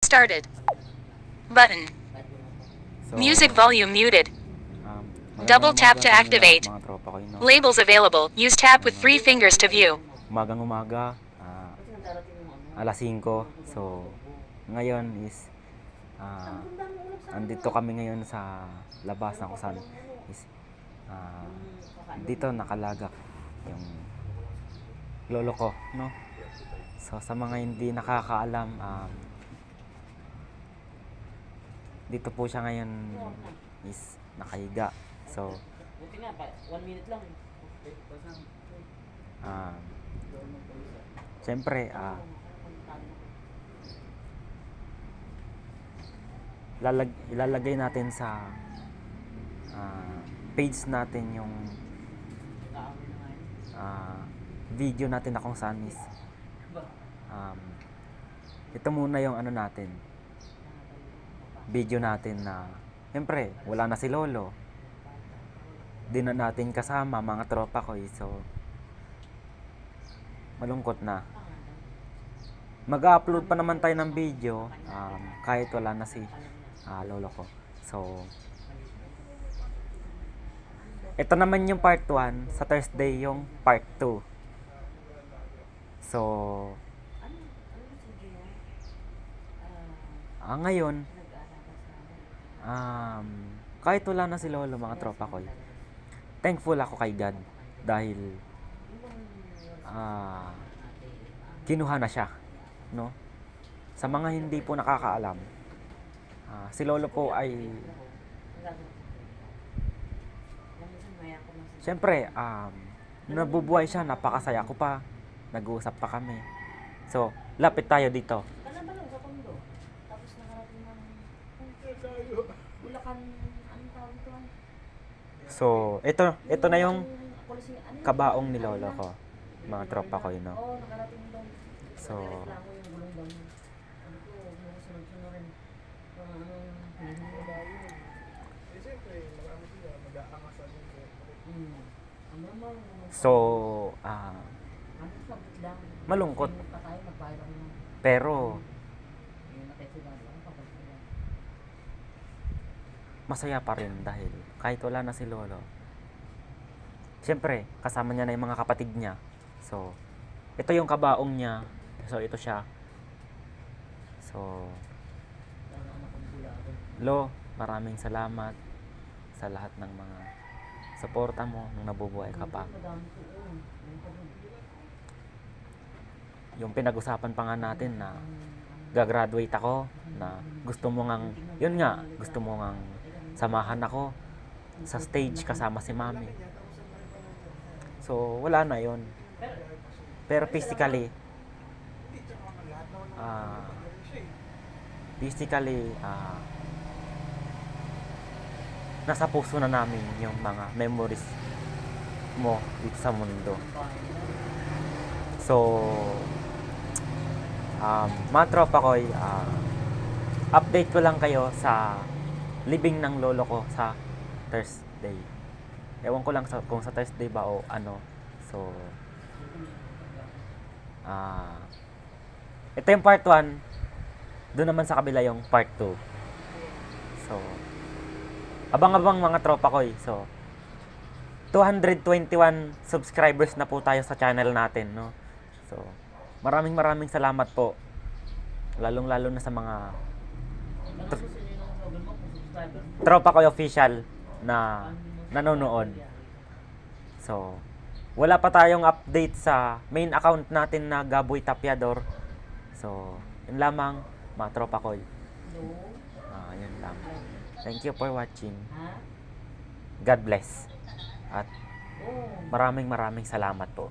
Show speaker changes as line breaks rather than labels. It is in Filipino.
Started. Button.
So,
Music volume muted.
magandang
Double tap
umaga
to
sa inyo
activate.
lahat, mga tropa ko, no?
Labels available. Use tap with 3 fingers to view.
Umagang umaga, alas 5. So, ngayon is andito kami ngayon sa labas na kung saan is dito nakalagak yung lolo ko, no? So, sa mga hindi nakakaalam, dito po siya ngayon is nakahiga. So,
Buti nga, 1 minute lang.
siyempre, ilalagay natin sa page natin yung video natin na kung saan is ito muna yung ano natin, video natin na siyempre wala na si lolo, di na natin kasama mga tropa ko, so malungkot na. Mag-upload pa naman tayo ng video kahit wala na si lolo ko. So ito naman yung part 1, sa Thursday yung part 2. So ngayon kahit wala na si lolo mga tropa ko, thankful ako kay God dahil kinuha na siya, no? Sa mga hindi po nakakaalam, si lolo po ay siyempre nabubuhay siya, napakasaya ko pa, nag-uusap pa kami. So lapit tayo dito.
Sa Tondo. Tapos nakarating ng Bulacan, anong tawag ito?
So ito na yung kabaong ni lolo ko, mga tropa ko, no?
Oo, nakarating doon.
So
Reklamo yung gulong doon. Ano ko, mga sunod-sunod rin.
So, malungkot. Pero masaya pa rin dahil kahit wala na si lolo, siyempre kasama niya na yung mga kapatid niya. So ito yung kabaong niya. So ito siya. So Lo, maraming salamat sa lahat ng mga suporta mo nung nabubuhay ka pa. Yung pinag-usapan pa nga natin na gagraduate ako, na gusto mo ngang, yun nga, gusto mo ngang samahan ako sa stage kasama si mami. So wala na yun. Pero physically nasa puso na namin yung mga memories mo dito sa mundo. So mga tropa ko, update ko lang kayo sa libing ng lolo ko sa Thursday. Ewan ko lang kung sa Thursday ba o ano. So ito yung part 1. Doon naman sa kabila yung part 2. So abang-abang mga tropa ko. So 221 subscribers na po tayo sa channel natin, no? So maraming salamat po, lalong-lalo na sa mga tropa ko official na nanonood. So wala pa tayong update sa main account natin na Gaboy Tapiador. So yun lamang mga tropa ko. Yun lang. Thank you for watching. God bless. At maraming salamat po.